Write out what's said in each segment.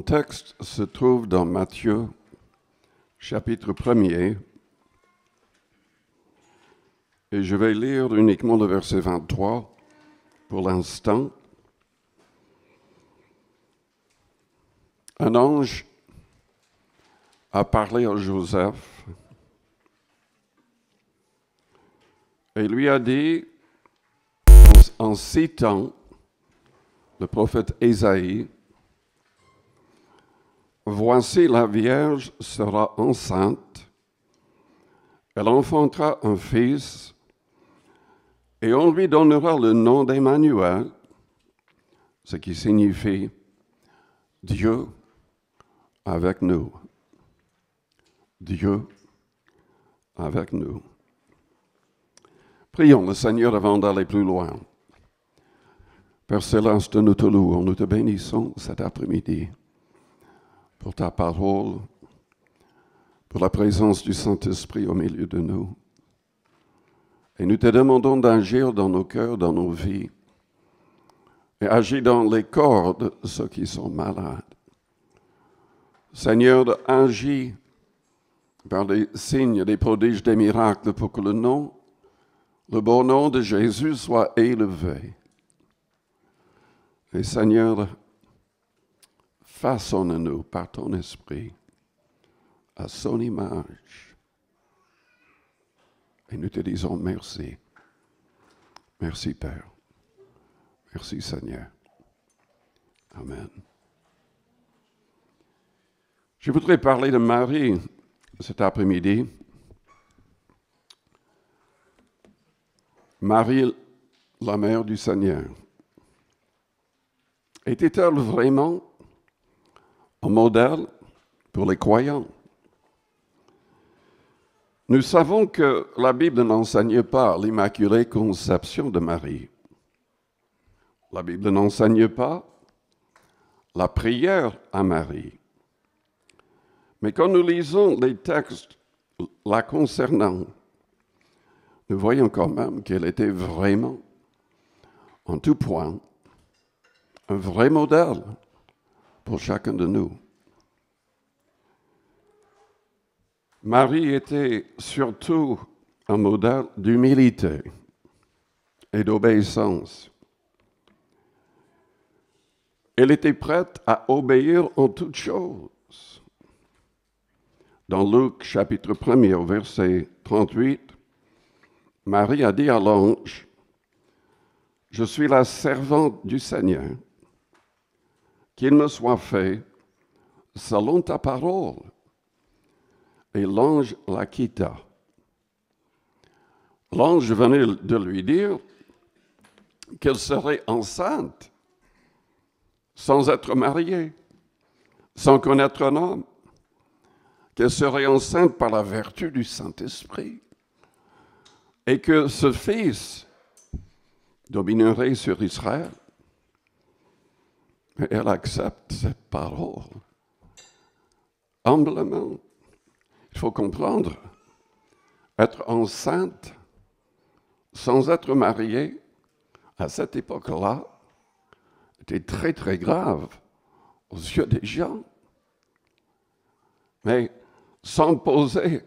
Mon texte se trouve dans Matthieu, chapitre 1er, et je vais lire uniquement le verset 23 pour l'instant. Un ange a parlé à Joseph et lui a dit, en citant le prophète Ésaïe, « Voici la Vierge sera enceinte, elle enfantera un fils, et on lui donnera le nom d'Emmanuel, ce qui signifie Dieu avec nous. Dieu avec nous. » Prions le Seigneur avant d'aller plus loin. Père Céleste, nous te louons, nous te bénissons cet après-midi pour ta parole, pour la présence du Saint-Esprit au milieu de nous. Et nous te demandons d'agir dans nos cœurs, dans nos vies, et agir dans les corps de ceux qui sont malades. Seigneur, agis par des signes, des prodiges, des miracles pour que le beau nom de Jésus soit élevé. Et Seigneur, façonne-nous par ton esprit à son image. Et nous te disons merci. Merci Père. Merci Seigneur. Amen. Je voudrais parler de Marie cet après-midi. Marie, la mère du Seigneur. Était-elle vraiment un modèle pour les croyants? Nous savons que la Bible n'enseigne pas l'Immaculée Conception de Marie. La Bible n'enseigne pas la prière à Marie. Mais quand nous lisons les textes la concernant, nous voyons quand même qu'elle était vraiment, en tout point, un vrai modèle pour chacun de nous. Marie était surtout un modèle d'humilité et d'obéissance. Elle était prête à obéir en toutes choses. Dans Luc, chapitre 1er, au verset 38, Marie a dit à l'ange, « Je suis la servante du Seigneur, qu'il me soit fait selon ta parole. » Et l'ange la quitta. L'ange venait de lui dire qu'elle serait enceinte sans être mariée, sans connaître un homme, qu'elle serait enceinte par la vertu du Saint-Esprit et que ce fils dominerait sur Israël. Mais elle accepte cette parole humblement. Il faut comprendre, être enceinte sans être mariée, à cette époque-là, était très, très grave aux yeux des gens. Mais sans poser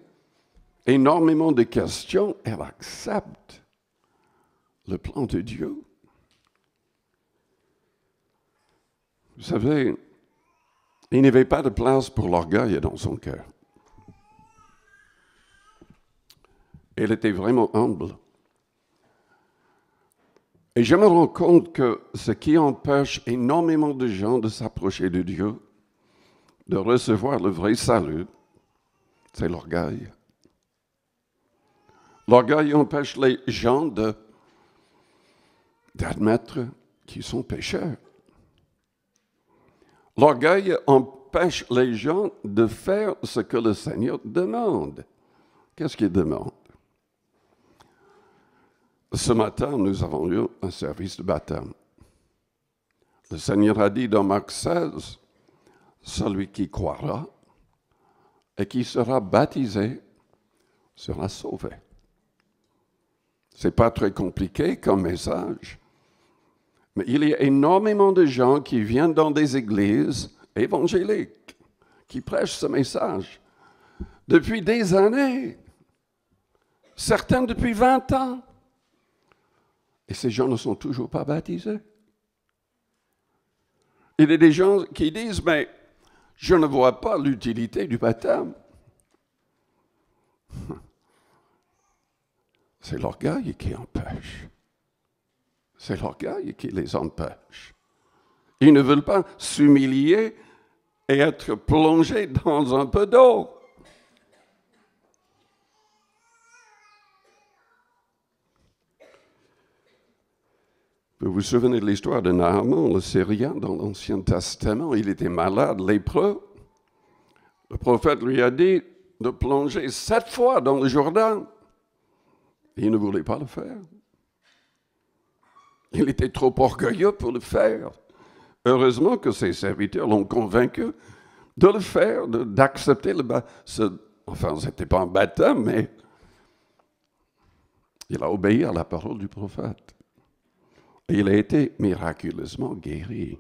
énormément de questions, elle accepte le plan de Dieu. Vous savez, il n'y avait pas de place pour l'orgueil dans son cœur. Elle était vraiment humble. Et je me rends compte que ce qui empêche énormément de gens de s'approcher de Dieu, de recevoir le vrai salut, c'est l'orgueil. L'orgueil empêche les gens d'admettre qu'ils sont pécheurs. L'orgueil empêche les gens de faire ce que le Seigneur demande. Qu'est-ce qu'il demande? Ce matin, nous avons eu un service de baptême. Le Seigneur a dit dans Marc 16, « Celui qui croira et qui sera baptisé sera sauvé. » Ce n'est pas très compliqué comme message, mais il y a énormément de gens qui viennent dans des églises évangéliques qui prêchent ce message depuis des années, certains depuis 20 ans. Et ces gens ne sont toujours pas baptisés. Il y a des gens qui disent, mais je ne vois pas l'utilité du baptême. C'est l'orgueil qui empêche. C'est l'orgueil qui les empêche. Ils ne veulent pas s'humilier et être plongés dans un peu d'eau. Vous vous souvenez de l'histoire de Naaman, le Syrien, dans l'Ancien Testament? Il était malade, lépreux. Le prophète lui a dit de plonger 7 fois dans le Jourdain. Il ne voulait pas le faire. Il était trop orgueilleux pour le faire. Heureusement que ses serviteurs l'ont convaincu de le faire, d'accepter le baptême. Enfin, ce n'était pas un baptême, mais il a obéi à la parole du prophète. Et il a été miraculeusement guéri.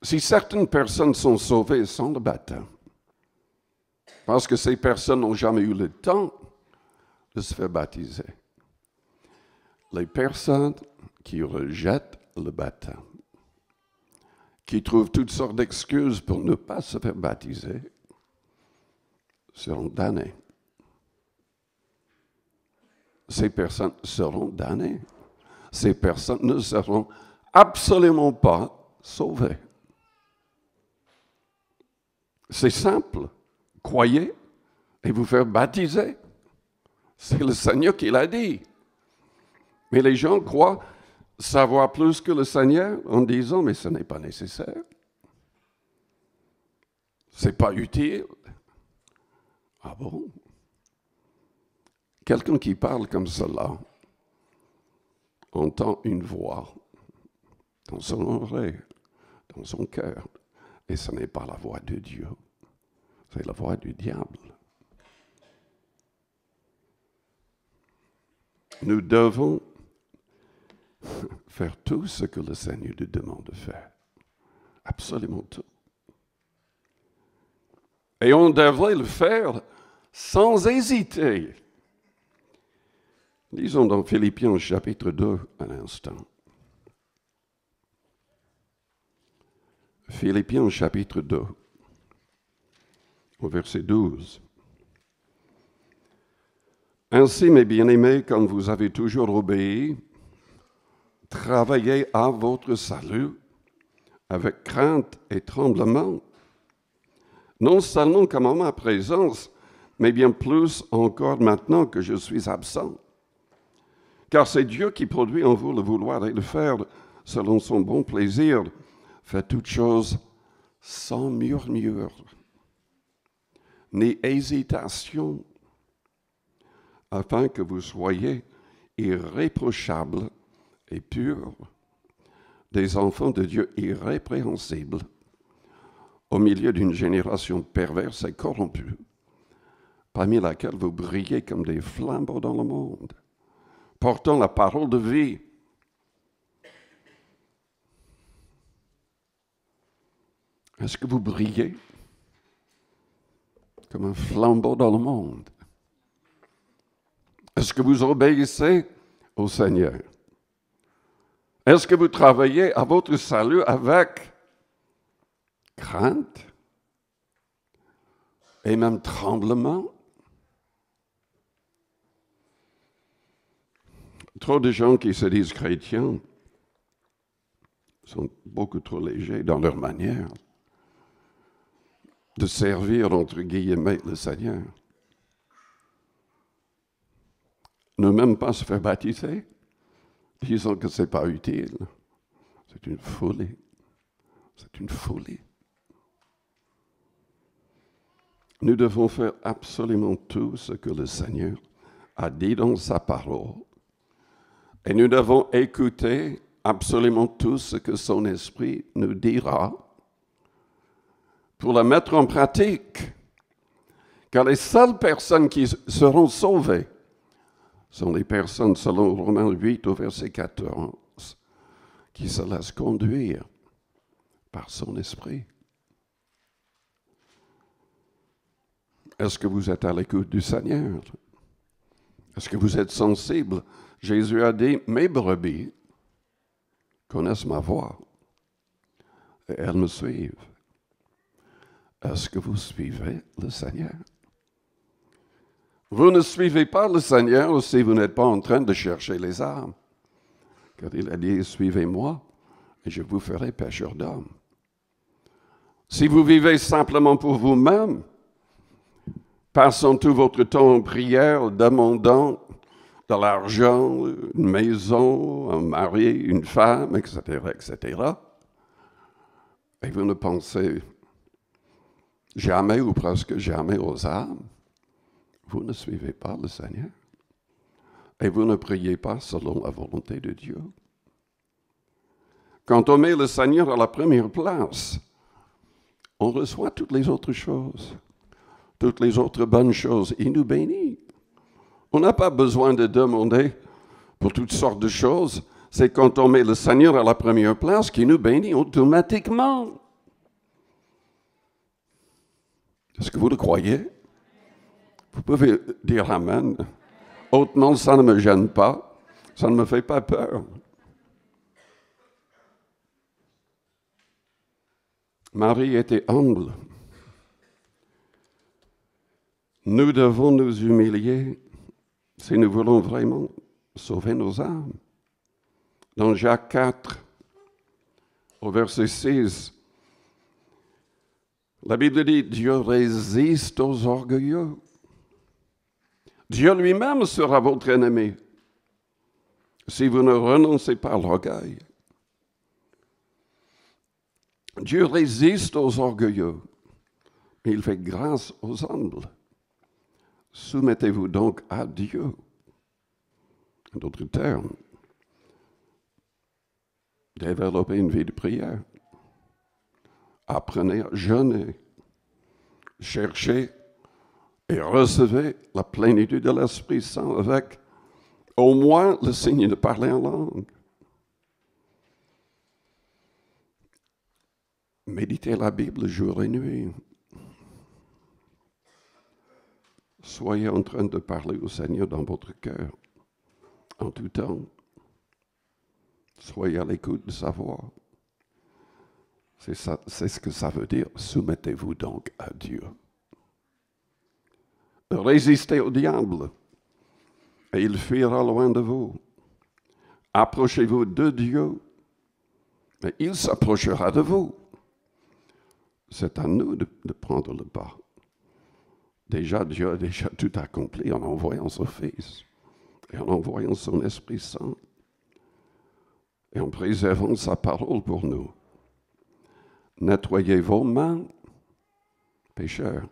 Si certaines personnes sont sauvées sans le baptême, parce que ces personnes n'ont jamais eu le temps de se faire baptiser, les personnes qui rejettent le baptême, qui trouvent toutes sortes d'excuses pour ne pas se faire baptiser, seront damnées. Ces personnes seront damnées. Ces personnes ne seront absolument pas sauvées. C'est simple. Croyez et vous faire baptiser. C'est le Seigneur qui l'a dit. Mais les gens croient savoir plus que le Seigneur en disant, mais ce n'est pas nécessaire. Ce n'est pas utile. Ah bon? Quelqu'un qui parle comme cela entend une voix dans son oreille, dans son cœur, et ce n'est pas la voix de Dieu, c'est la voix du diable. Nous devons faire tout ce que le Seigneur nous demande de faire, absolument tout. Et on devrait le faire sans hésiter. Lisons dans Philippiens chapitre 2 un instant. Philippiens chapitre 2, au verset 12. Ainsi, mes bien-aimés, comme vous avez toujours obéi, travaillez à votre salut avec crainte et tremblement, non seulement comme en ma présence, mais bien plus encore maintenant que je suis absent. Car c'est Dieu qui produit en vous le vouloir et le faire selon son bon plaisir. Faites toutes choses sans murmure, ni hésitation, afin que vous soyez irréprochables et purs, des enfants de Dieu irrépréhensibles, au milieu d'une génération perverse et corrompue, parmi laquelle vous brillez comme des flambeaux dans le monde, portant la parole de vie. Est-ce que vous brillez comme un flambeau dans le monde? Est-ce que vous obéissez au Seigneur? Est-ce que vous travaillez à votre salut avec crainte et même tremblement? Trop de gens qui se disent chrétiens sont beaucoup trop légers dans leur manière de servir, entre guillemets, le Seigneur. Ne même pas se faire baptiser, disant que ce n'est pas utile. C'est une folie. C'est une folie. Nous devons faire absolument tout ce que le Seigneur a dit dans sa parole. Et nous devons écouter absolument tout ce que son esprit nous dira pour la mettre en pratique. Car les seules personnes qui seront sauvées sont les personnes, selon Romains 8 au verset 14, qui se laissent conduire par son esprit. Est-ce que vous êtes à l'écoute du Seigneur? Est-ce que vous êtes sensible? Jésus a dit, mes brebis connaissent ma voix et elles me suivent. Est-ce que vous suivez le Seigneur? Vous ne suivez pas le Seigneur si vous n'êtes pas en train de chercher les âmes. Car il a dit, suivez-moi et je vous ferai pêcheurs d'hommes. Si vous vivez simplement pour vous-même, passant tout votre temps en prière, demandant de l'argent, une maison, un mari, une femme, etc., et vous ne pensez jamais ou presque jamais aux âmes, vous ne suivez pas le Seigneur. Et vous ne priez pas selon la volonté de Dieu. Quand on met le Seigneur à la première place, on reçoit toutes les autres choses, toutes les autres bonnes choses. Il nous bénit. On n'a pas besoin de demander pour toutes sortes de choses. C'est quand on met le Seigneur à la première place qu'il nous bénit automatiquement. Est-ce que vous le croyez? Vous pouvez dire Amen. Hautement, ça ne me gêne pas. Ça ne me fait pas peur. Marie était humble. Nous devons nous humilier si nous voulons vraiment sauver nos âmes. Dans Jacques 4, au verset 6, la Bible dit, Dieu résiste aux orgueilleux. Dieu lui-même sera votre ennemi si vous ne renoncez pas à l'orgueil. Dieu résiste aux orgueilleux, mais il fait grâce aux humbles. Soumettez-vous donc à Dieu. En d'autres termes, développez une vie de prière. Apprenez à jeûner. Cherchez et recevez la plénitude de l'Esprit Saint avec au moins le signe de parler en langue. Méditez la Bible jour et nuit. Soyez en train de parler au Seigneur dans votre cœur, en tout temps. Soyez à l'écoute de sa voix. C'est ce que ça veut dire. Soumettez-vous donc à Dieu. Résistez au diable, et il fuira loin de vous. Approchez-vous de Dieu, et il s'approchera de vous. C'est à nous de prendre le pas. Déjà, Dieu a déjà tout accompli en envoyant son Fils et en envoyant son Esprit Saint et en préservant sa parole pour nous. Nettoyez vos mains, pécheurs.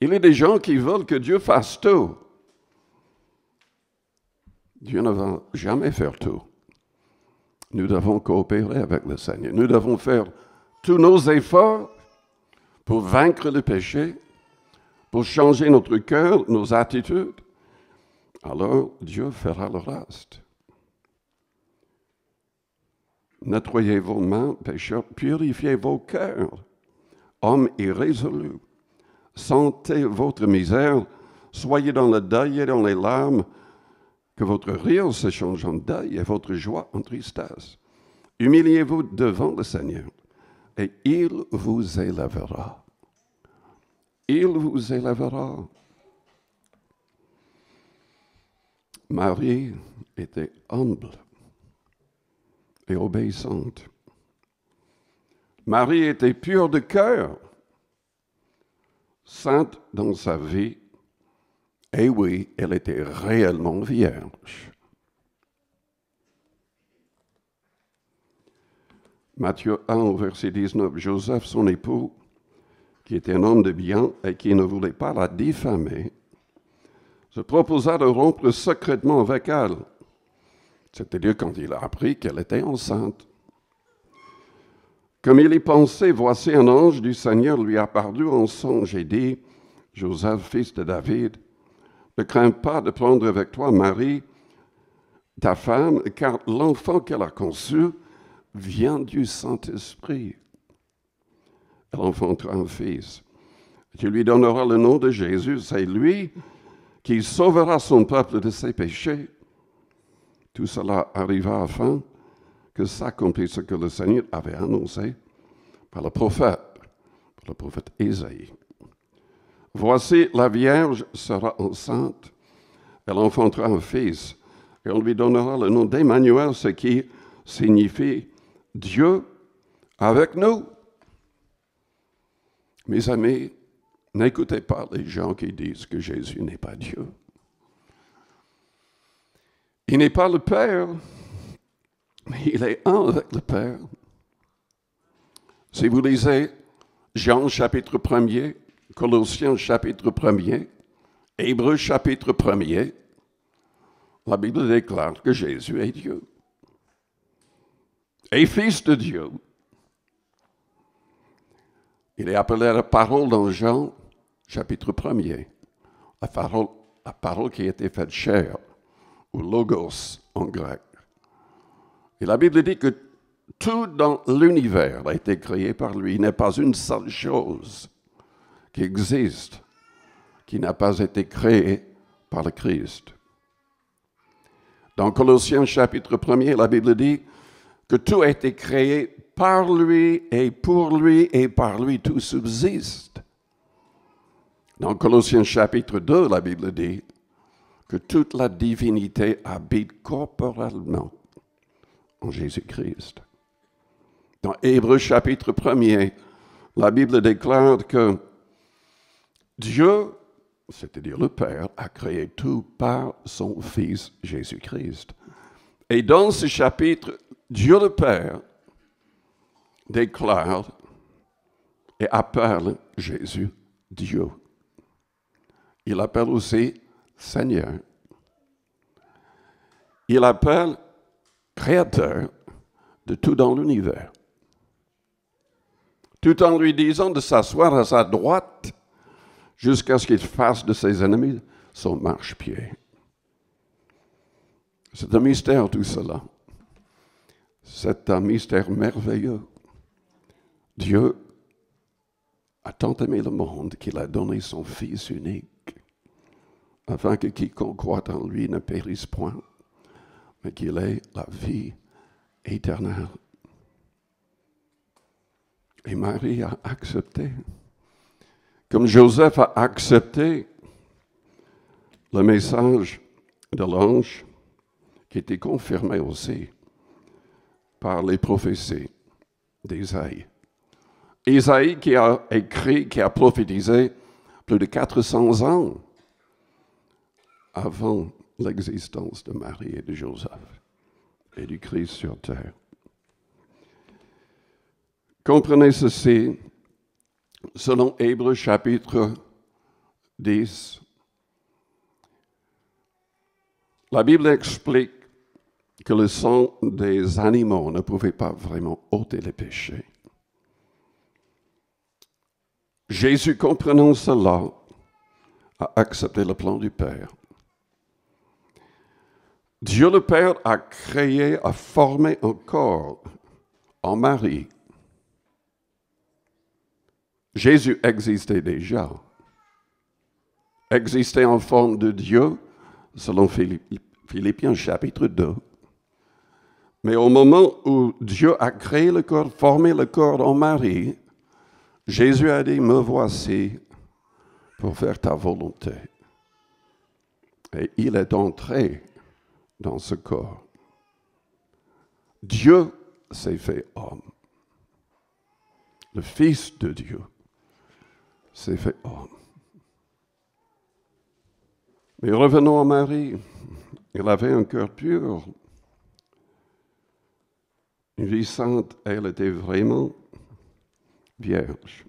Il y a des gens qui veulent que Dieu fasse tout. Dieu ne va jamais faire tout. Nous devons coopérer avec le Seigneur. Nous devons faire tous nos efforts pour vaincre le péché, pour changer notre cœur, nos attitudes. Alors, Dieu fera le reste. Nettoyez vos mains, pécheurs, purifiez vos cœurs, hommes irrésolus. Sentez votre misère, soyez dans le deuil et dans les larmes, que votre rire se change en deuil et votre joie en tristesse. Humiliez-vous devant le Seigneur, et il vous élèvera. Il vous élèvera. Marie était humble et obéissante. Marie était pure de cœur, sainte dans sa vie, et oui, elle était réellement vierge. Matthieu 1, verset 19, Joseph, son époux, qui était un homme de bien et qui ne voulait pas la diffamer, se proposa de rompre secrètement avec elle, c'est-à-dire quand il a appris qu'elle était enceinte. Comme il y pensait, voici un ange du Seigneur lui apparut en songe et dit, Joseph, fils de David, ne crains pas de prendre avec toi Marie, ta femme, car l'enfant qu'elle a conçu vient du Saint-Esprit. Elle enfantera un fils. Tu lui donneras le nom de Jésus. C'est lui qui sauvera son peuple de ses péchés. Tout cela arriva afin que s'accomplisse ce que le Seigneur avait annoncé par le prophète Ésaïe. Voici, la Vierge sera enceinte, elle enfantera un fils, et on lui donnera le nom d'Emmanuel, ce qui signifie Dieu avec nous. Mes amis, n'écoutez pas les gens qui disent que Jésus n'est pas Dieu. Il n'est pas le Père, mais il est un avec le Père. Si vous lisez Jean chapitre 1er, Colossiens chapitre 1er, Hébreux chapitre 1er, la Bible déclare que Jésus est Dieu et Fils de Dieu. Il est appelé la parole dans Jean chapitre 1er, la parole qui a été faite chair, ou logos en grec. Et la Bible dit que tout dans l'univers a été créé par lui. Il n'est pas une seule chose qui existe qui n'a pas été créée par le Christ. Dans Colossiens chapitre 1er, la Bible dit que tout a été créé par lui et par lui tout subsiste. Dans Colossiens chapitre 2, la Bible dit que toute la divinité habite corporellement en Jésus-Christ. Dans Hébreux chapitre 1er, la Bible déclare que Dieu, c'est-à-dire le Père, a créé tout par son Fils Jésus-Christ. Et dans ce chapitre, Dieu le Père déclare et appelle Jésus Dieu. Il appelle aussi Seigneur. Il appelle Créateur de tout dans l'univers. Tout en lui disant de s'asseoir à sa droite jusqu'à ce qu'il fasse de ses ennemis son marchepied. C'est un mystère tout cela. C'est un mystère merveilleux. Dieu a tant aimé le monde qu'il a donné son Fils unique, afin que quiconque croit en lui ne périsse point, mais qu'il ait la vie éternelle. Et Marie a accepté, comme Joseph a accepté le message de l'ange, qui était confirmé aussi par les prophéties d'Ésaïe. Ésaïe qui a écrit, qui a prophétisé plus de 400 ans avant l'existence de Marie et de Joseph et du Christ sur terre. Comprenez ceci, selon Hébreux chapitre 10, la Bible explique que le sang des animaux ne pouvait pas vraiment ôter les péchés. Jésus, comprenant cela, a accepté le plan du Père. Dieu le Père a créé, a formé un corps en Marie. Jésus existait déjà, existait en forme de Dieu, selon Philippiens chapitre 2. Mais au moment où Dieu a créé le corps, formé le corps en Marie, Jésus a dit, me voici pour faire ta volonté. Et il est entré dans ce corps. Dieu s'est fait homme. Le Fils de Dieu s'est fait homme. Mais revenons à Marie. Elle avait un cœur pur, une vie sainte. Elle était vraiment vierge.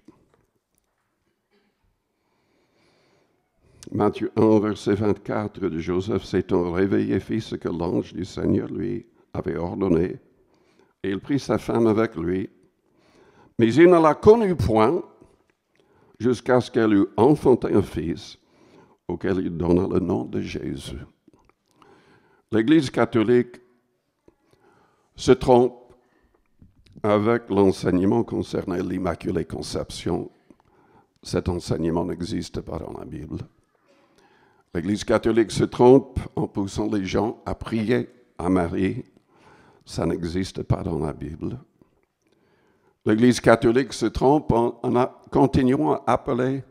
Matthieu 1, verset 24 de Joseph s'étant réveillé, fit ce que l'ange du Seigneur lui avait ordonné, et il prit sa femme avec lui. Mais il ne la connut point jusqu'à ce qu'elle eût enfanté un fils, auquel il donna le nom de Jésus. L'Église catholique se trompe avec l'enseignement concernant l'Immaculée Conception. Cet enseignement n'existe pas dans la Bible. L'Église catholique se trompe en poussant les gens à prier à Marie. Ça n'existe pas dans la Bible. L'Église catholique se trompe en continuant à appeler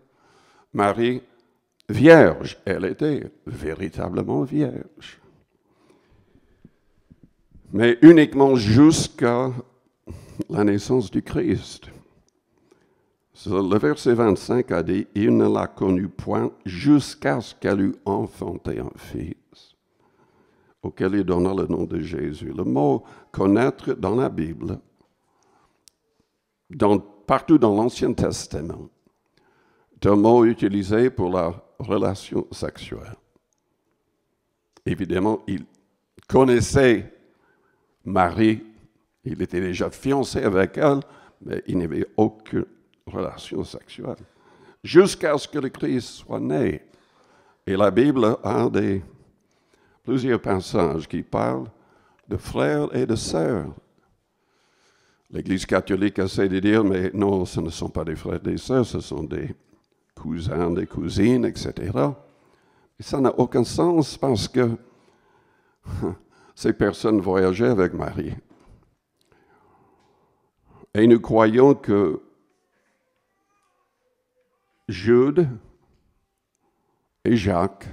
Marie vierge. Elle était véritablement vierge. Mais uniquement jusqu'à la naissance du Christ. Le verset 25 a dit « Il ne l'a connue point jusqu'à ce qu'elle eût enfanté un fils, auquel il donna le nom de Jésus. » Le mot « connaître » dans la Bible, partout dans l'Ancien Testament, est un mot utilisé pour la relation sexuelle. Évidemment, il connaissait Marie, il était déjà fiancé avec elle, mais il n'avait aucune relation sexuelle, jusqu'à ce que le Christ soit né. Et la Bible a plusieurs passages qui parlent de frères et de sœurs. L'Église catholique essaie de dire, mais non, ce ne sont pas des frères et des sœurs, ce sont des cousins, des cousines, etc. Et ça n'a aucun sens parce que ces personnes voyageaient avec Marie. Et nous croyons que Jude et Jacques,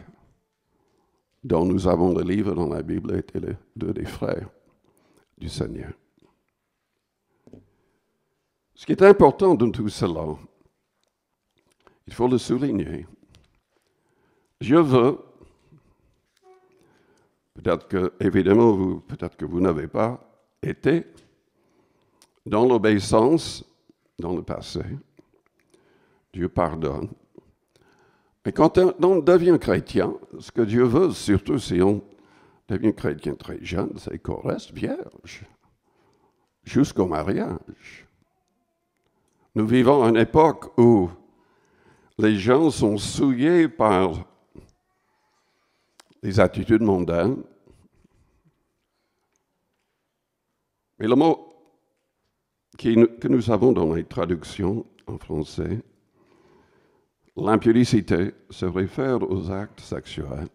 dont nous avons le livre dans la Bible, étaient les deux des frères du Seigneur. Ce qui est important dans tout cela, il faut le souligner. Dieu veut, peut-être que vous n'avez pas été dans l'obéissance dans le passé. Dieu pardonne. Mais quand on devient chrétien, ce que Dieu veut, surtout si on devient chrétien très jeune, c'est qu'on reste vierge jusqu'au mariage. Nous vivons à une époque où les gens sont souillés par les attitudes mondaines. Mais le mot que nous avons dans les traductions en français, l'impudicité, se réfère aux actes sexuels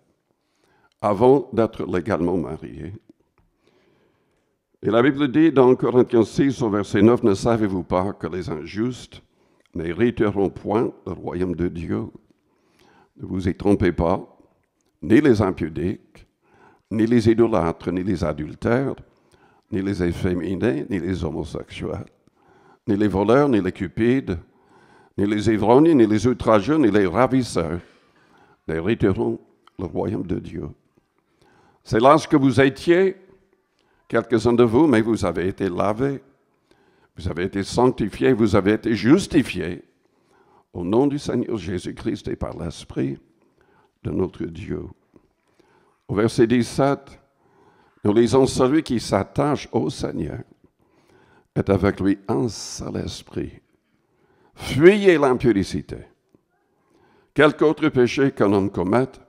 avant d'être légalement marié. Et la Bible dit dans Corinthiens 6, au verset 9, « Ne savez-vous pas que les injustes n'hériteront point le royaume de Dieu? Ne vous y trompez pas, ni les impudiques, ni les idolâtres, ni les adultères, ni les efféminés, ni les homosexuels, ni les voleurs, ni les cupides, ni les ivrognes, ni les outrageux, ni les ravisseurs n'hériteront le royaume de Dieu. » C'est là ce que vous étiez, quelques-uns de vous, mais vous avez été lavés, vous avez été sanctifiés, vous avez été justifiés au nom du Seigneur Jésus-Christ et par l'Esprit de notre Dieu. Au verset 17, nous lisons « Celui qui s'attache au Seigneur est avec lui un seul esprit. Fuyez l'impudicité. Quelque autre péché qu'un homme commette,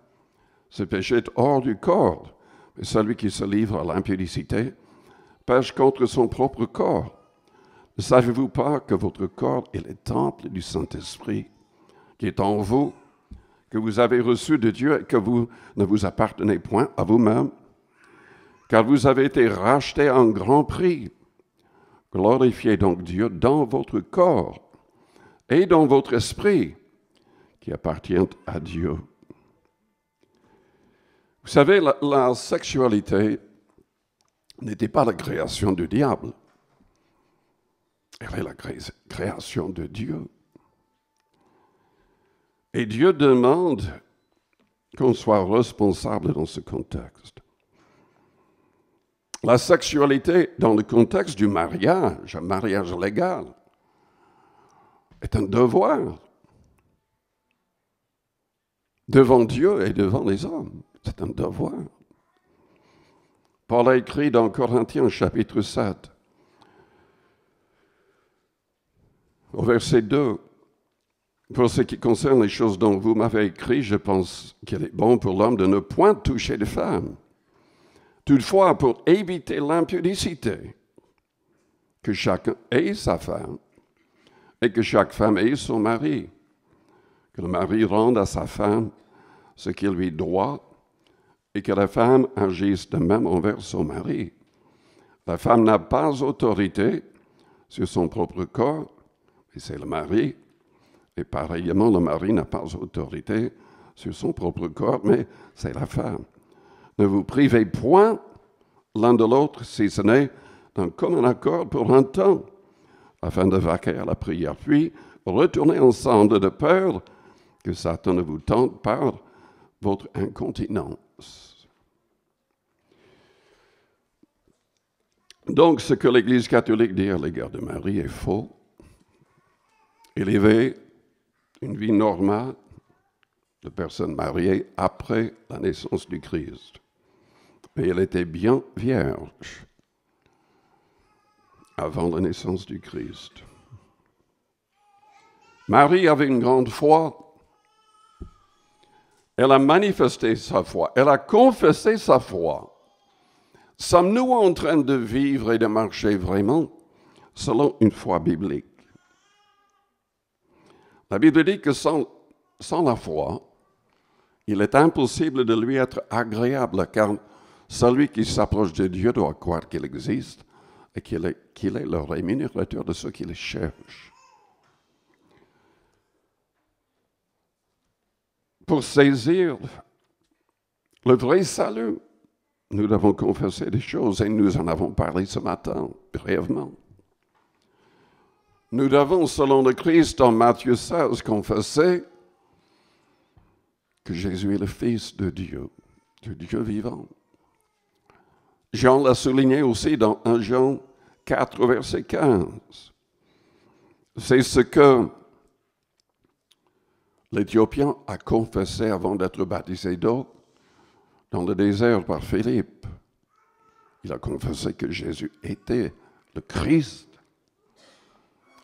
ce péché est hors du corps. Mais celui qui se livre à l'impudicité pêche contre son propre corps. Ne savez-vous pas que votre corps est le temple du Saint-Esprit qui est en vous, que vous avez reçu de Dieu et que vous ne vous appartenez point à vous-même, car vous avez été rachetés à un grand prix. Glorifiez donc Dieu dans votre corps et dans votre esprit qui appartient à Dieu. » Vous savez, la sexualité n'était pas la création du diable. Elle est la création de Dieu. Et Dieu demande qu'on soit responsable dans ce contexte. La sexualité, dans le contexte du mariage, un mariage légal, est un devoir devant Dieu et devant les hommes. C'est un devoir. Paul a écrit dans Corinthiens chapitre 7, au verset 2, « Pour ce qui concerne les choses dont vous m'avez écrit, je pense qu'il est bon pour l'homme de ne point toucher de femme. Toutefois, pour éviter l'impudicité, que chacun ait sa femme et que chaque femme ait son mari. Que le mari rende à sa femme ce qui lui doit et que la femme agisse de même envers son mari. La femme n'a pas autorité sur son propre corps, et c'est le mari. Et pareillement, le mari n'a pas autorité sur son propre corps, mais c'est la femme. Ne vous privez point l'un de l'autre, si ce n'est d'un commun accord pour un temps, afin de vaquer à la prière. Puis, retournez ensemble de peur que Satan ne vous tente par votre incontinence. Donc, ce que l'Église catholique dit à l'égard de Marie est faux. Élever une vie normale de personne mariée après la naissance du Christ. Mais elle était bien vierge avant la naissance du Christ. Marie avait une grande foi. Elle a manifesté sa foi. Elle a confessé sa foi. Sommes-nous en train de vivre et de marcher vraiment selon une foi biblique? La Bible dit que sans la foi, il est impossible de lui être agréable, car celui qui s'approche de Dieu doit croire qu'il existe et qu'il est le rémunérateur de ceux qui le cherchent. Pour saisir le vrai salut, nous devons confesser des choses et nous en avons parlé ce matin, brièvement. Nous devons, selon le Christ en Matthieu 16, confesser que Jésus est le Fils de Dieu vivant. Jean l'a souligné aussi dans 1 Jean 4, verset 15. C'est ce que l'Éthiopien a confessé avant d'être baptisé d'eau dans le désert par Philippe. Il a confessé que Jésus était le Christ,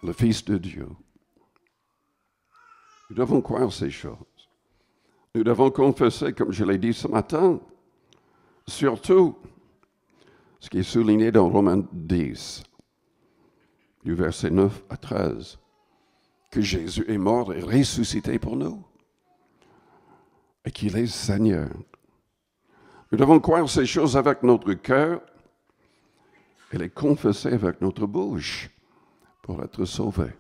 le Fils de Dieu. Nous devons croire ces choses. Nous devons confesser, comme je l'ai dit ce matin, surtout ce qui est souligné dans Romains 10, du verset 9 à 13, que Jésus est mort et ressuscité pour nous, et qu'il est Seigneur. Nous devons croire ces choses avec notre cœur et les confesser avec notre bouche pour être sauvés.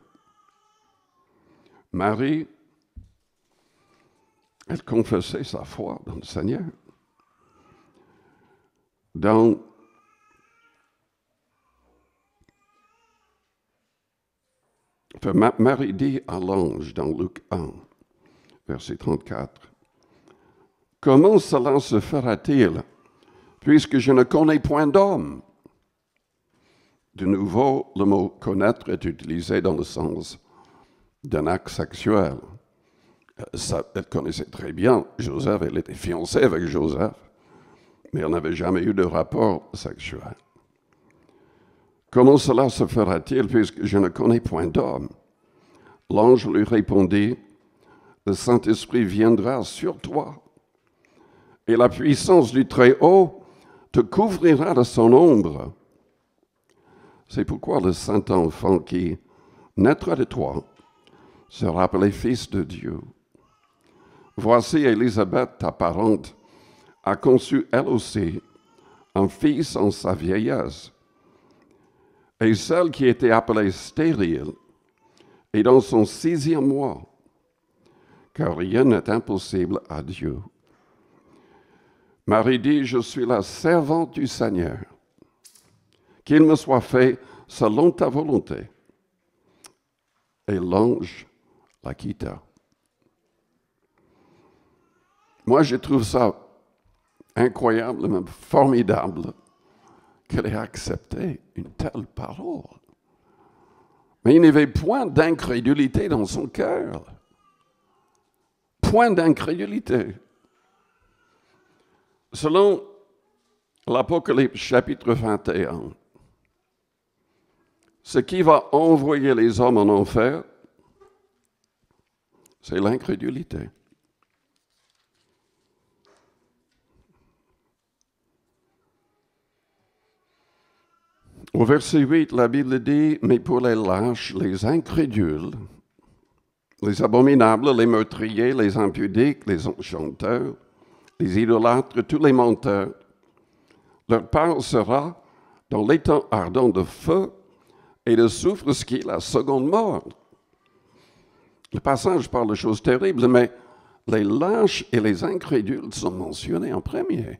Marie, elle confessait sa foi dans le Seigneur. Marie dit à l'ange dans Luc 1, verset 34, « Comment cela se fera-t-il, puisque je ne connais point d'homme ?» De nouveau, le mot « connaître » est utilisé dans le sens d'un acte sexuel. Elle connaissait très bien Joseph, elle était fiancée avec Joseph, mais elle n'avait jamais eu de rapport sexuel. Comment cela se fera-t-il puisque je ne connais point d'homme? L'ange lui répondit, le Saint-Esprit viendra sur toi, et la puissance du Très-Haut te couvrira de son ombre. C'est pourquoi le Saint-Enfant qui naîtra de toi sera appelé Fils de Dieu. Voici Élisabeth, ta parente, a conçu elle aussi un fils en sa vieillesse. Et celle qui était appelée stérile est dans son 6e mois, car rien n'est impossible à Dieu. Marie dit, je suis la servante du Seigneur, qu'il me soit fait selon ta volonté. Et l'ange la quitta. Moi, je trouve ça incroyable, même formidable, qu'elle ait accepté une telle parole. Mais il n'y avait point d'incrédulité dans son cœur. Point d'incrédulité. Selon l'Apocalypse chapitre 21, ce qui va envoyer les hommes en enfer, c'est l'incrédulité. Au verset 8, la Bible dit, « Mais pour les lâches, les incrédules, les abominables, les meurtriers, les impudiques, les enchanteurs, les idolâtres, tous les menteurs, leur part sera dans l'étang ardent de feu et de soufre, ce qui est la seconde mort. » Le passage parle de choses terribles, mais les lâches et les incrédules sont mentionnés en premier.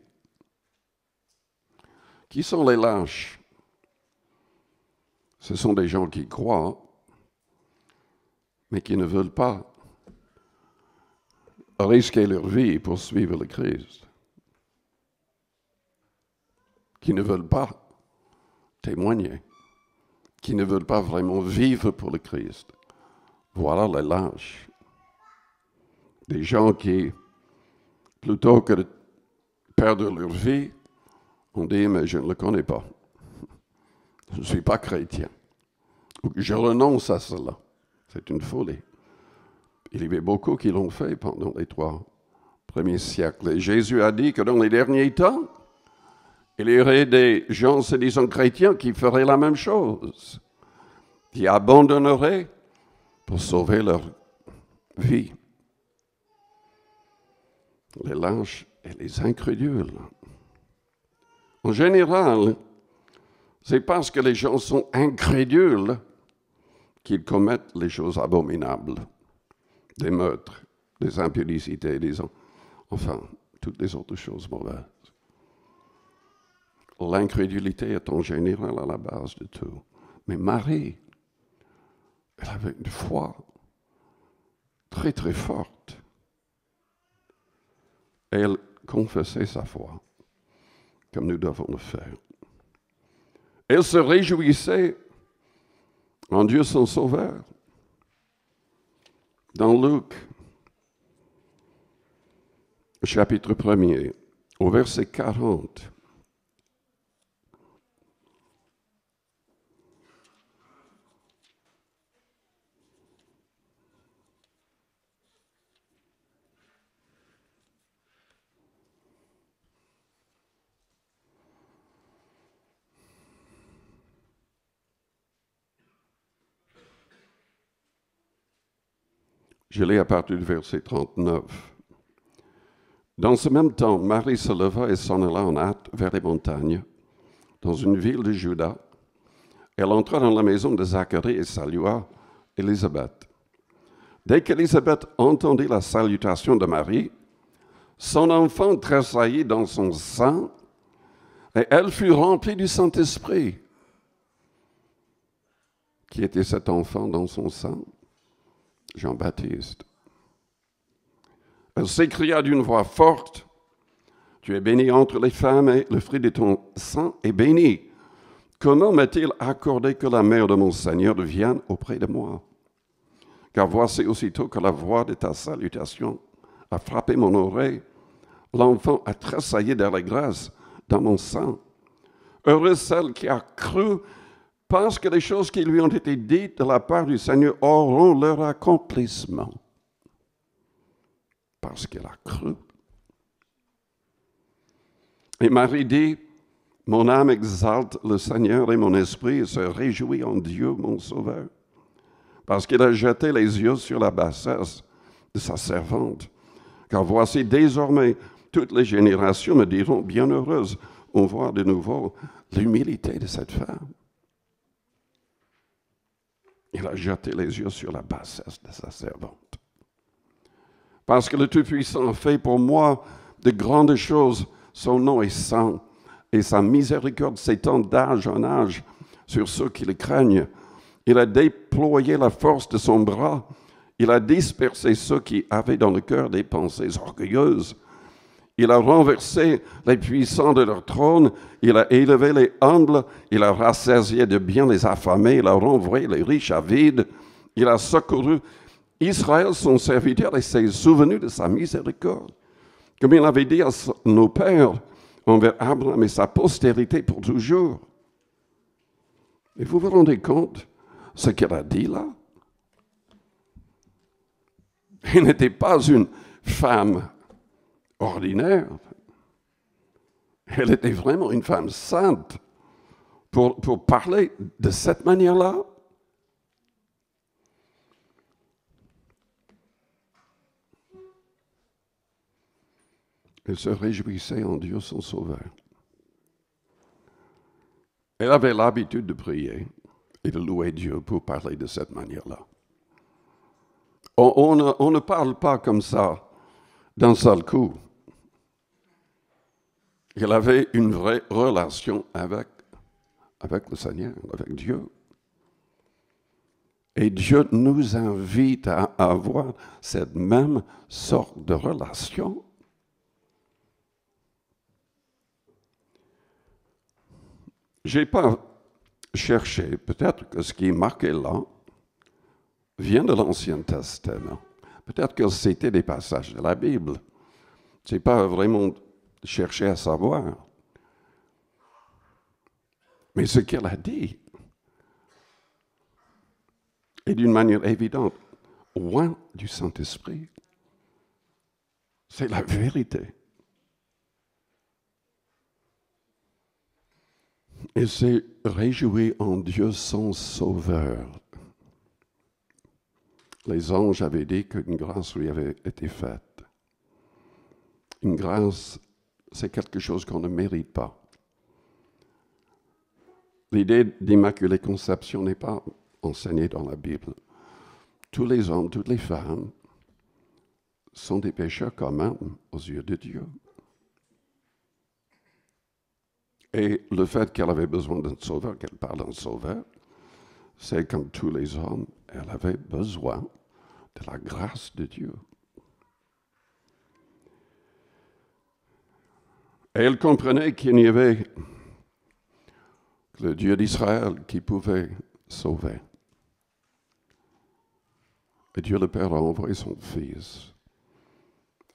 Qui sont les lâches? Ce sont des gens qui croient, mais qui ne veulent pas risquer leur vie pour suivre le Christ. Qui ne veulent pas témoigner, qui ne veulent pas vraiment vivre pour le Christ. Voilà les lâches. Des gens qui, plutôt que de perdre leur vie, ont dit, mais je ne le connais pas. Je ne suis pas chrétien. Je renonce à cela. C'est une folie. Il y avait beaucoup qui l'ont fait pendant les 3 premiers siècles. Et Jésus a dit que dans les derniers temps, il y aurait des gens se disant chrétiens qui feraient la même chose, qui abandonneraient pour sauver leur vie. Les lâches et les incrédules. En général, c'est parce que les gens sont incrédules qu'ils commettent les choses abominables, des meurtres, des impudicités, enfin, toutes les autres choses mauvaises. L'incrédulité est en général à la base de tout. Mais Marie, elle avait une foi très très forte. Et elle confessait sa foi, comme nous devons le faire. Elle se réjouissait en Dieu son Sauveur. Dans Luc, chapitre 1er, au verset 40, je lis à partir du verset 39. Dans ce même temps, Marie se leva et s'en alla en hâte vers les montagnes, dans une ville de Juda. Elle entra dans la maison de Zacharie et salua Élisabeth. Dès qu'Élisabeth entendit la salutation de Marie, son enfant tressaillit dans son sein et elle fut remplie du Saint-Esprit. Qui était cet enfant dans son sein? Jean-Baptiste. Elle s'écria d'une voix forte, « Tu es bénie entre les femmes et le fruit de ton sein est béni. Comment m'est-il accordé que la mère de mon Seigneur vienne auprès de moi? Car voici aussitôt que la voix de ta salutation a frappé mon oreille, l'enfant a tressailli d'allégresse dans mon sein. Heureuse celle qui a cru, parce que les choses qui lui ont été dites de la part du Seigneur auront leur accomplissement. » Parce qu'elle a cru. Et Marie dit, « Mon âme exalte le Seigneur et mon esprit se réjouit en Dieu, mon Sauveur, parce qu'il a jeté les yeux sur la bassesse de sa servante. Car voici désormais, toutes les générations me diront, bienheureuse, on voit de nouveau l'humilité de cette femme. » Il a jeté les yeux sur la bassesse de sa servante. Parce que le Tout-Puissant fait pour moi de grandes choses, son nom est saint, et sa miséricorde s'étend d'âge en âge sur ceux qui le craignent. Il a déployé la force de son bras, il a dispersé ceux qui avaient dans le cœur des pensées orgueilleuses. Il a renversé les puissants de leur trône, il a élevé les humbles, il a rassasié de bien les affamés, il a renvoyé les riches à vide, il a secouru Israël, son serviteur, et s'est souvenu de sa miséricorde, comme il avait dit à nos pères, envers Abraham et sa postérité pour toujours. Et vous vous rendez compte ce qu'elle a dit là? Elle n'était pas une femme ordinaire. Elle était vraiment une femme sainte, pour parler de cette manière-là? Elle se réjouissait en Dieu son Sauveur. Elle avait l'habitude de prier et de louer Dieu pour parler de cette manière-là. On ne parle pas comme ça d'un seul coup. Elle avait une vraie relation avec le Seigneur, avec Dieu. Et Dieu nous invite à avoir cette même sorte de relation. Je n'ai pas cherché, peut-être que ce qui est marqué là vient de l'Ancien Testament. Peut-être que c'était des passages de la Bible. Je n'ai pas vraiment cherché à savoir. Mais ce qu'elle a dit est d'une manière évidente, loin du Saint-Esprit. C'est la vérité. Et s'est réjoui en Dieu son Sauveur. Les anges avaient dit qu'une grâce lui avait été faite. Une grâce, c'est quelque chose qu'on ne mérite pas. L'idée d'immaculée conception n'est pas enseignée dans la Bible. Tous les hommes, toutes les femmes sont des pécheurs communs aux yeux de Dieu. Et le fait qu'elle avait besoin d'un sauveur, qu'elle parle d'un sauveur, c'est comme tous les hommes, elle avait besoin de la grâce de Dieu. Et elle comprenait qu'il n'y avait que le Dieu d'Israël qui pouvait sauver. Et Dieu le Père a envoyé son Fils,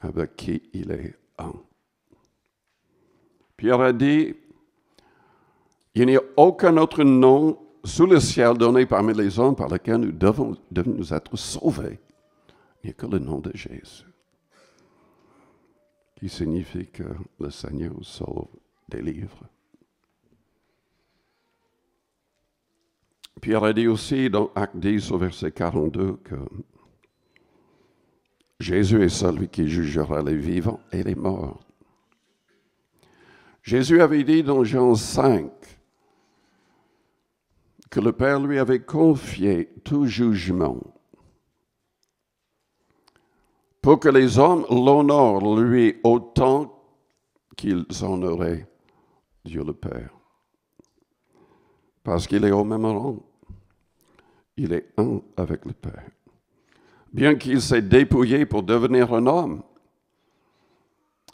avec qui il est un. Pierre a dit, il n'y a aucun autre nom sous le ciel donné parmi les hommes par lequel nous devons nous être sauvés. Il n'y a que le nom de Jésus, qui signifie que le Seigneur sauve, délivre. Pierre a dit aussi dans Acte 10 au verset 42 que Jésus est celui qui jugera les vivants et les morts. Jésus avait dit dans Jean 5 que le Père lui avait confié tout jugement pour que les hommes l'honorent lui autant qu'ils honoraient Dieu le Père. Parce qu'il est au même rang. Il est un avec le Père. Bien qu'il s'est dépouillé pour devenir un homme,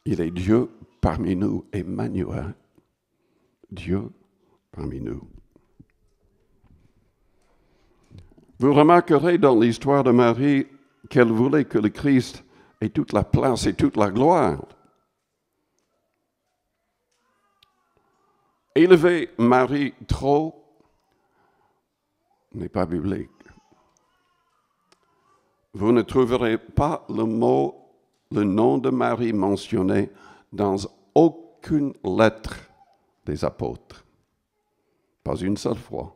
il est Dieu parmi nous, Emmanuel. Dieu parmi nous. Vous remarquerez dans l'histoire de Marie qu'elle voulait que le Christ ait toute la place et toute la gloire. Élever Marie trop n'est pas biblique. Vous ne trouverez pas le nom de Marie mentionné dans aucune lettre des apôtres. Pas une seule fois.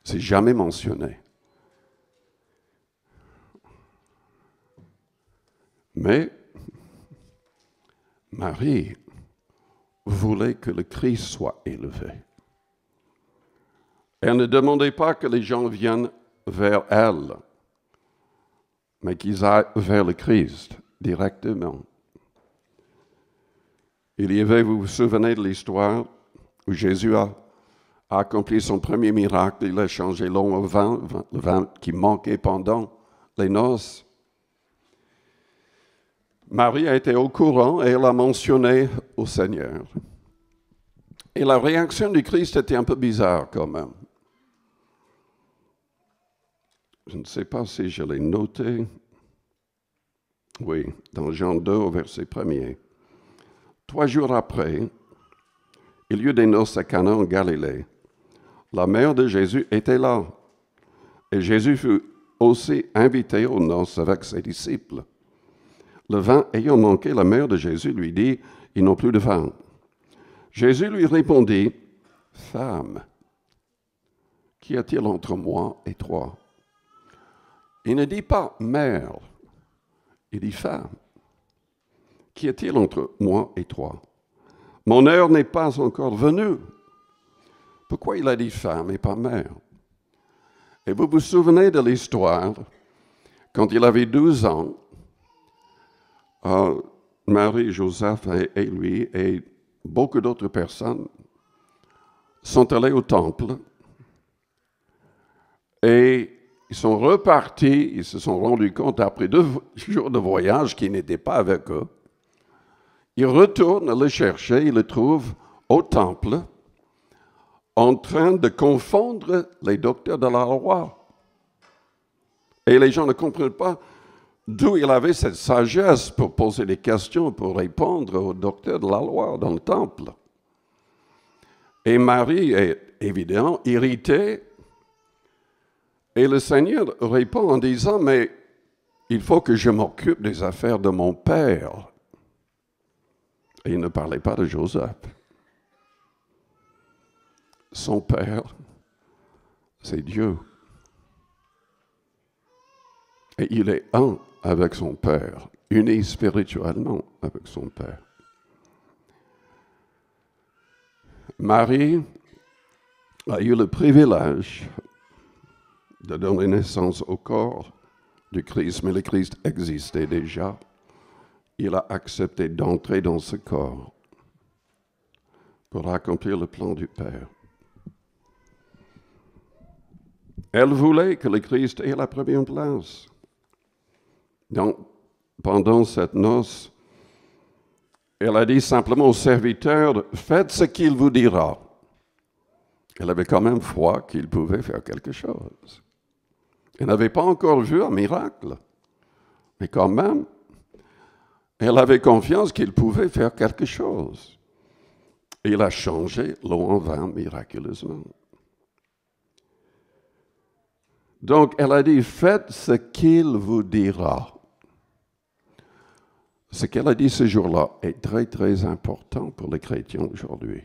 C'est jamais mentionné. Mais Marie voulait que le Christ soit élevé. Elle ne demandait pas que les gens viennent vers elle, mais qu'ils aillent vers le Christ directement. Il y avait, vous vous souvenez de l'histoire où Jésus a accompli son premier miracle, il a changé l'eau en vin, le vin qui manquait pendant les noces. Marie a été au courant et elle a mentionné au Seigneur. Et la réaction du Christ était un peu bizarre quand même. Je ne sais pas si je l'ai noté. Oui, dans Jean 2 au verset 1er. 3 jours après, il y eut des noces à Cana en Galilée. La mère de Jésus était là. Et Jésus fut aussi invité aux noces avec ses disciples. Le vin ayant manqué, la mère de Jésus lui dit, « Ils n'ont plus de vin. » Jésus lui répondit, « Femme, qu'y a-t-il entre moi et toi? Il ne dit pas mère, il dit femme. Qu'y a-t-il entre moi et toi? Mon heure n'est pas encore venue. Pourquoi il a dit femme et pas mère? Et vous vous souvenez de l'histoire, quand il avait 12 ans, Marie, Joseph et lui et beaucoup d'autres personnes sont allés au temple et ils sont repartis, ils se sont rendus compte après 2 jours de voyage qu'ils n'étaient pas avec eux. Ils retournent le chercher, ils le trouvent au temple en train de confondre les docteurs de la loi. Et les gens ne comprennent pas d'où il avait cette sagesse pour poser des questions, pour répondre aux docteurs de la loi dans le temple. Et Marie est évidemment irritée. Et le Seigneur répond en disant, mais il faut que je m'occupe des affaires de mon Père. Et il ne parlait pas de Joseph. Son Père, c'est Dieu. Et il est un avec son Père, uni spirituellement avec son Père. Marie a eu le privilège de donner naissance au corps du Christ, mais le Christ existait déjà. Il a accepté d'entrer dans ce corps pour accomplir le plan du Père. Elle voulait que le Christ ait la première place. Donc, pendant cette noce, elle a dit simplement au serviteur, faites ce qu'il vous dira. Elle avait quand même foi qu'il pouvait faire quelque chose. Elle n'avait pas encore vu un miracle, mais quand même, elle avait confiance qu'il pouvait faire quelque chose. Et il a changé l'eau en vin miraculeusement. Donc, elle a dit, faites ce qu'il vous dira. Ce qu'elle a dit ce jour-là est très, très important pour les chrétiens aujourd'hui.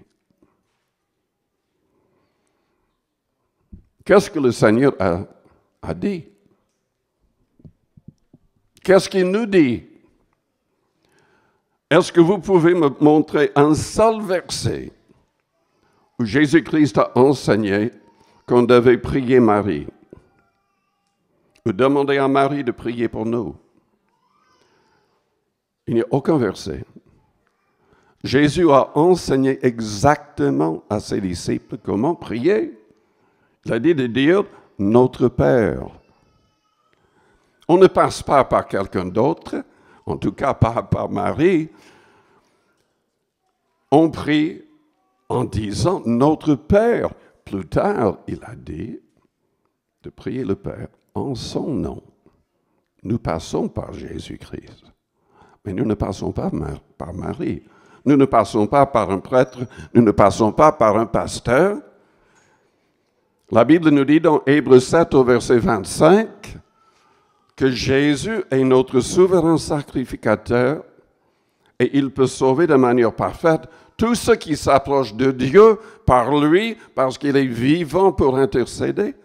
Qu'est-ce que le Seigneur a dit? Qu'est-ce qu'il nous dit? Est-ce que vous pouvez me montrer un seul verset où Jésus-Christ a enseigné qu'on devait prier Marie? Ou demander à Marie de prier pour nous? Il n'y a aucun verset. Jésus a enseigné exactement à ses disciples comment prier. Il a dit de dire « Notre Père ». On ne passe pas par quelqu'un d'autre, en tout cas pas par Marie. On prie en disant « Notre Père ». Plus tard, il a dit de prier le Père en son nom. Nous passons par Jésus-Christ. Mais nous ne passons pas par Marie. Nous ne passons pas par un prêtre. Nous ne passons pas par un pasteur. La Bible nous dit dans Hébreux 7 au verset 25 que Jésus est notre souverain sacrificateur et il peut sauver de manière parfaite tous ceux qui s'approchent de Dieu par lui parce qu'il est vivant pour intercéder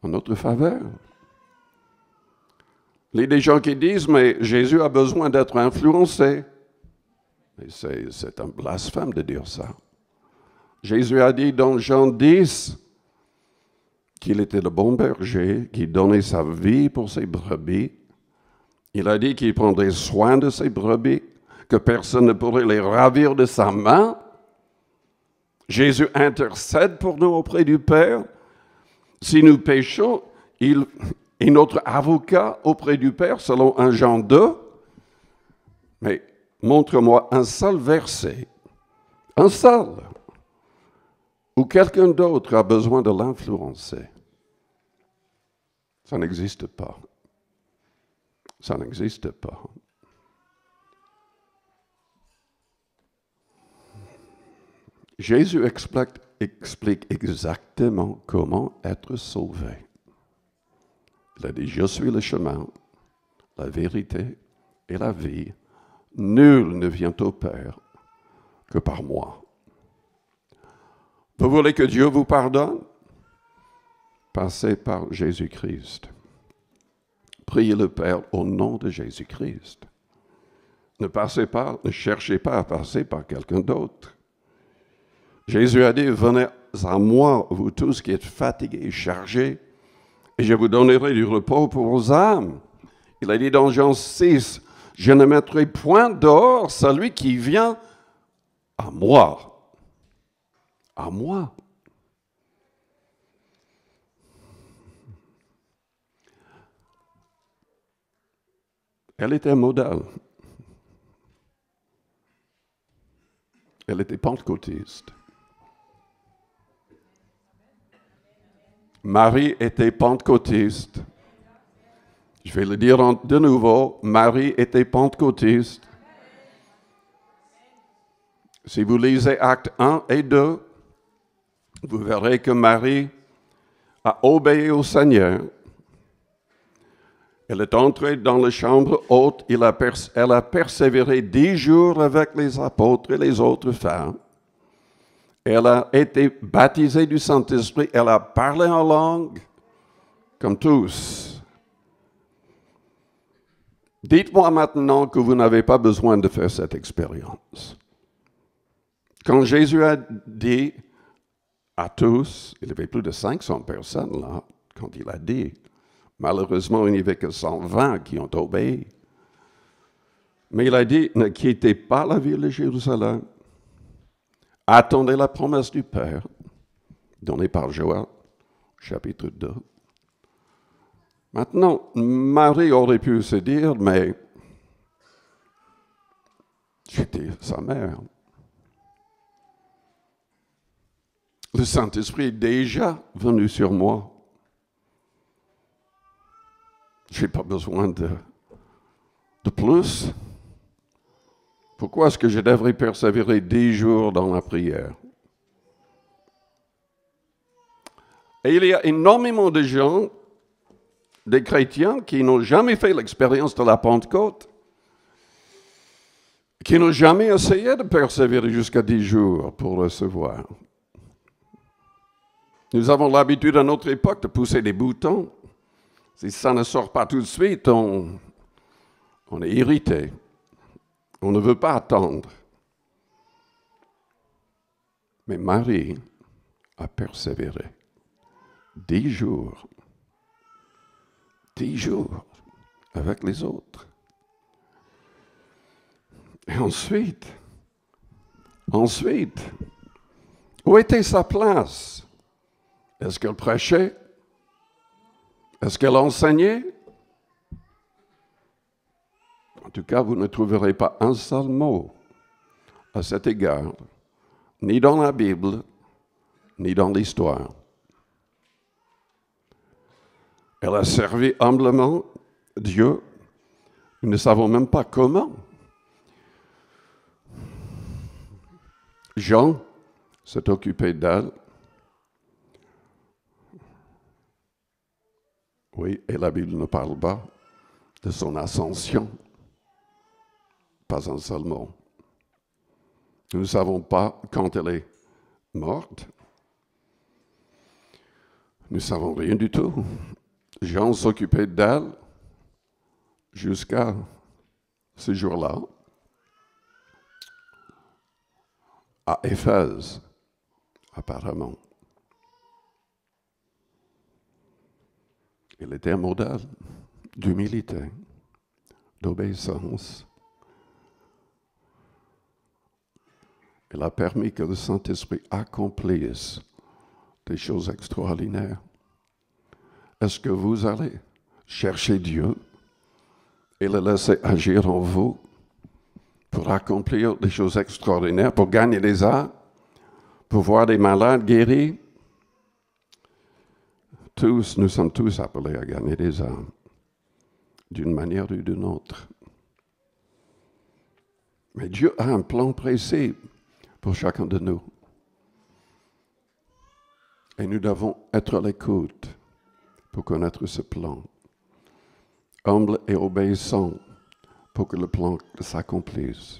en notre faveur. Il y a des gens qui disent, mais Jésus a besoin d'être influencé. Mais c'est un blasphème de dire ça. Jésus a dit dans Jean 10 qu'il était le bon berger, qui donnait sa vie pour ses brebis. Il a dit qu'il prendrait soin de ses brebis, que personne ne pourrait les ravir de sa main. Jésus intercède pour nous auprès du Père. Si nous péchons, il est notre avocat auprès du Père, selon 1 Jean 2. Mais montre-moi un seul verset, un seul, où quelqu'un d'autre a besoin de l'influencer. Ça n'existe pas. Ça n'existe pas. Jésus explique exactement comment être sauvé. Il a dit, je suis le chemin, la vérité et la vie. Nul ne vient au Père que par moi. Vous voulez que Dieu vous pardonne? Passez par Jésus-Christ. Priez le Père au nom de Jésus-Christ. Ne cherchez pas à passer par quelqu'un d'autre. Jésus a dit, venez à moi, vous tous qui êtes fatigués et chargés, et je vous donnerai du repos pour vos âmes. Il a dit dans Jean 6, je ne mettrai point dehors celui qui vient à moi. À moi. Elle était un modèle. Elle était pentecôtiste. Marie était pentecôtiste. Je vais le dire de nouveau, Marie était pentecôtiste. Si vous lisez Actes 1 et 2, vous verrez que Marie a obéi au Seigneur. Elle est entrée dans la chambre haute, elle a persévéré 10 jours avec les apôtres et les autres femmes. Elle a été baptisée du Saint-Esprit, elle a parlé en langue, comme tous. Dites-moi maintenant que vous n'avez pas besoin de faire cette expérience. Quand Jésus a dit à tous, il y avait plus de 500 personnes là, quand il a dit, malheureusement, il n'y avait que 120 qui ont obéi. Mais il a dit, ne quittez pas la ville de Jérusalem. Attendez la promesse du Père, donnée par Joël, chapitre 2. Maintenant, Marie aurait pu se dire, mais j'étais sa mère. Le Saint-Esprit est déjà venu sur moi. Je n'ai pas besoin de plus. Pourquoi est-ce que je devrais persévérer 10 jours dans la prière? Et il y a énormément de gens, des chrétiens, qui n'ont jamais fait l'expérience de la Pentecôte, qui n'ont jamais essayé de persévérer jusqu'à 10 jours pour recevoir. Nous avons l'habitude à notre époque de pousser des boutons. Si ça ne sort pas tout de suite, on est irrité. On ne veut pas attendre. Mais Marie a persévéré. 10 jours. 10 jours avec les autres. Et ensuite, où était sa place? Est-ce qu'elle prêchait? Est-ce qu'elle enseignait? En tout cas, vous ne trouverez pas un seul mot à cet égard, ni dans la Bible, ni dans l'histoire. Elle a servi humblement Dieu. Nous ne savons même pas comment. Jean s'est occupé d'elle. Oui, et la Bible ne parle pas de son ascension. Pas un seul mot. Nous ne savons pas quand elle est morte. Nous ne savons rien du tout. Jean s'occupait d'elle jusqu'à ce jour-là à Éphèse, apparemment. Il était un modèle d'humilité, d'obéissance. Il a permis que le Saint-Esprit accomplisse des choses extraordinaires. Est-ce que vous allez chercher Dieu et le laisser agir en vous pour accomplir des choses extraordinaires, pour gagner des âmes, pour voir des malades guéris? Nous sommes tous appelés à gagner des âmes, d'une manière ou d'une autre. Mais Dieu a un plan précis pour chacun de nous. Et nous devons être à l'écoute pour connaître ce plan. Humble et obéissant pour que le plan s'accomplisse.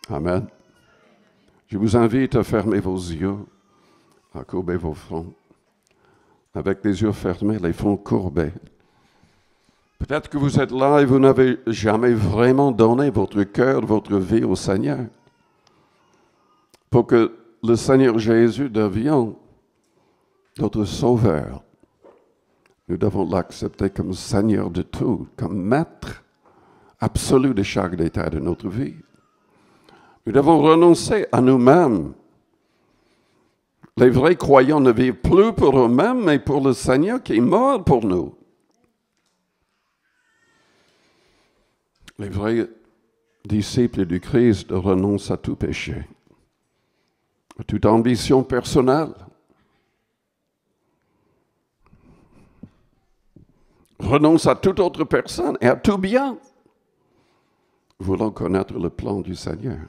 Amen. Je vous invite à fermer vos yeux, à courber vos fronts. Avec les yeux fermés, les fronts courbés. Peut-être que vous êtes là et vous n'avez jamais vraiment donné votre cœur, votre vie au Seigneur. Pour que le Seigneur Jésus devienne notre Sauveur, nous devons l'accepter comme Seigneur de tout, comme Maître absolu de chaque détail de notre vie. Nous devons renoncer à nous-mêmes. Les vrais croyants ne vivent plus pour eux-mêmes, mais pour le Seigneur qui est mort pour nous. Les vrais disciples du Christ renoncent à tout péché, à toute ambition personnelle. Renoncent à toute autre personne et à tout bien, voulant connaître le plan du Seigneur.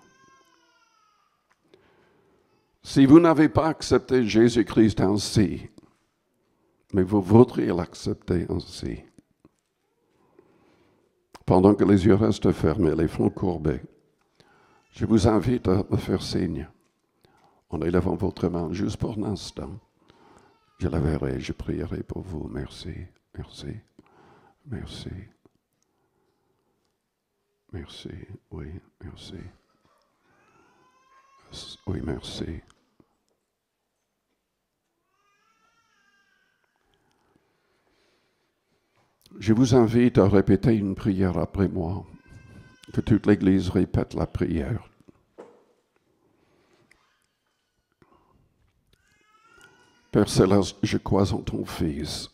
Si vous n'avez pas accepté Jésus-Christ ainsi, mais vous voudriez l'accepter ainsi, pendant que les yeux restent fermés, les fronts courbés, je vous invite à me faire signe en élevant votre main juste pour un instant. Je la verrai, je prierai pour vous. Merci, merci, merci. Merci, oui, merci. Oui, merci. Je vous invite à répéter une prière après moi, que toute l'Église répète la prière. Père Céleste, je crois en ton Fils.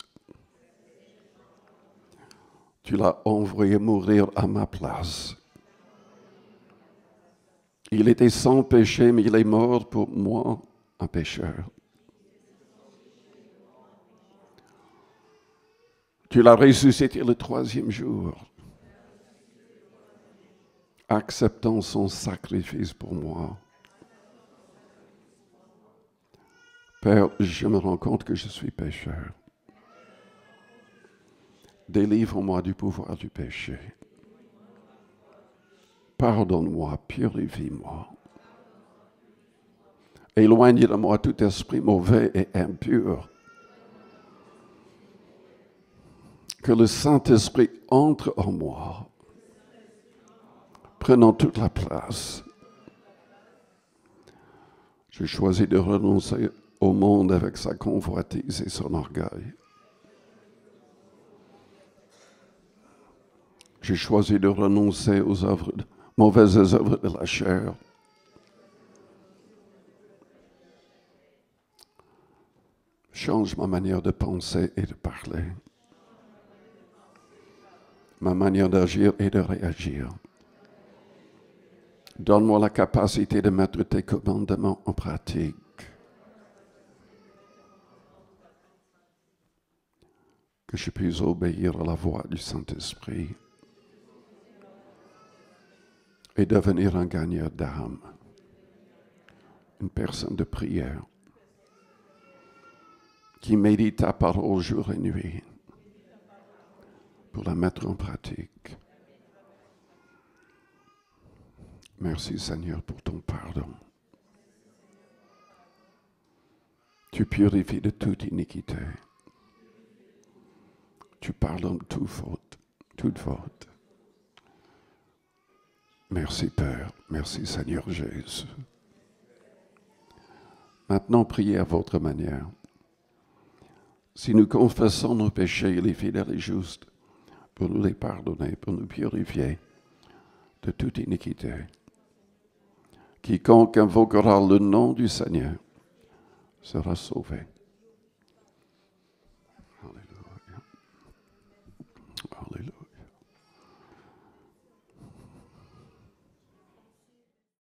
Tu l'as envoyé mourir à ma place. Il était sans péché, mais il est mort pour moi, un pécheur. Tu l'as ressuscité le 3e jour, acceptant son sacrifice pour moi. Père, je me rends compte que je suis pécheur. Délivre-moi du pouvoir du péché. Pardonne-moi, purifie-moi. Éloigne de moi tout esprit mauvais et impur. Que le Saint-Esprit entre en moi, prenant toute la place. Je choisis de renoncer au monde avec sa convoitise et son orgueil. J'ai choisi de renoncer aux mauvaises œuvres de la chair. Change ma manière de penser et de parler, ma manière d'agir et de réagir. Donne-moi la capacité de mettre tes commandements en pratique. Que je puisse obéir à la voix du Saint-Esprit et devenir un gagneur d'âme, une personne de prière qui médite ta parole jour et nuit pour la mettre en pratique. Merci Seigneur pour ton pardon. Tu purifies de toute iniquité. Tu pardonnes toute faute. Merci Père, merci Seigneur Jésus. Maintenant, priez à votre manière. Si nous confessons nos péchés, il est fidèle et juste pour nous les pardonner, pour nous purifier de toute iniquité. Quiconque invoquera le nom du Seigneur sera sauvé.